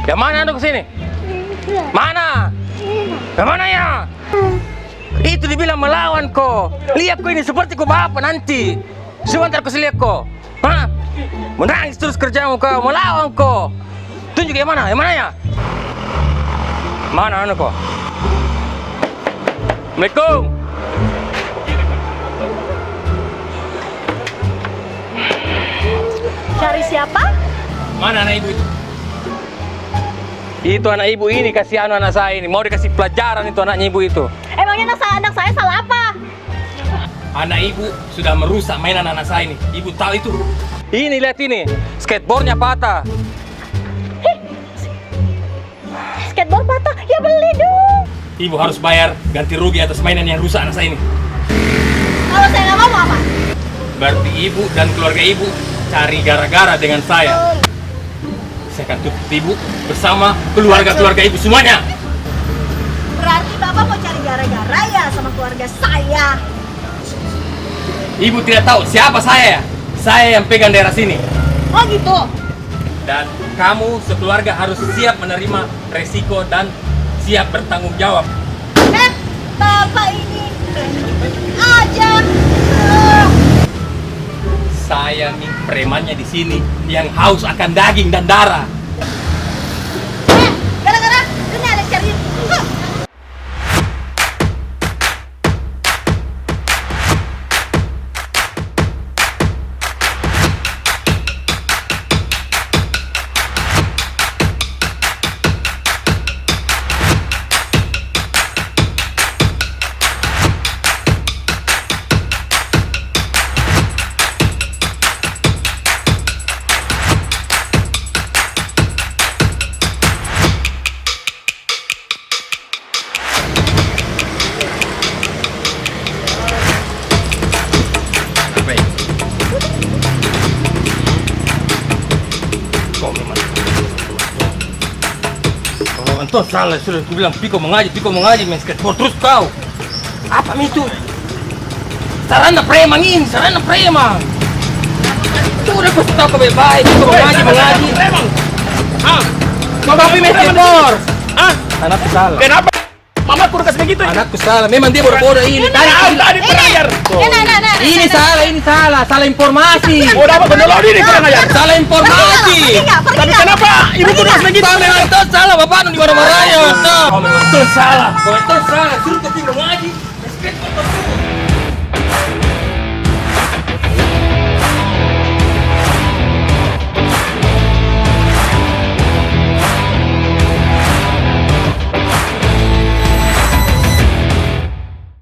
Yang mana anu kesini? Mana? Yang mana ya? Itu dibilang melawan kok. Lihat kok ini seperti kau bapak nanti. Sebentar kau lihat kok. Hah? Menangis terus kerjamu kau, melawan kok. Tunjuk yang mana? Yang mana ya? Mana anu kok? Assalamualaikum. Cari siapa? Mana anak ibu itu? Itu anak ibu ini, kasih anu anak saya ini. Mau dikasih pelajaran itu anaknya ibu itu. Emangnya anak saya salah apa? Anak ibu sudah merusak mainan anak saya ini. Ibu tahu itu? Ini lihat ini, skateboardnya patah. Skateboard patah? Ya beli dong. Ibu harus bayar ganti rugi atas mainan yang rusak anak saya ini. Kalau saya nggak mau apa? Berarti ibu dan keluarga ibu cari gara-gara dengan saya. Saya akan tutup ibu bersama keluarga-keluarga ibu semuanya. Berarti Bapak mau cari gara-gara ya sama keluarga saya. Ibu tidak tahu siapa saya ya? Saya yang pegang daerah sini. Oh gitu? Dan kamu sekeluarga harus siap menerima resiko dan siap bertanggung jawab. Bapak ini aja. Saya nih premannya di sini yang haus akan daging dan darah. Gara-gara ini ada cari. Anton salah, sudah aku bilang Piko mengaji main skateboard terus kau. Apa itu? Sarana preman ini, sarana preman. Tuh udah kasih tahu kau baik-baik, Piko mengaji. Preman. Ah, Kau main skateboard. ah, Anakku salah. kenapa? Mamaku udah kasih begitu. Anakku salah, memang dia bodoh-bodoh ini. Tadi perayar. Ini salah informasi. Oh, dapat benolong ini kurang ajar. Salah informasi. Tapi kenapa ibu tuh kasih begitu? Kau memang itu salah, bapak di mana-mana ya. Kau memang itu salah. Kau itu salah, suruh kau mengaji.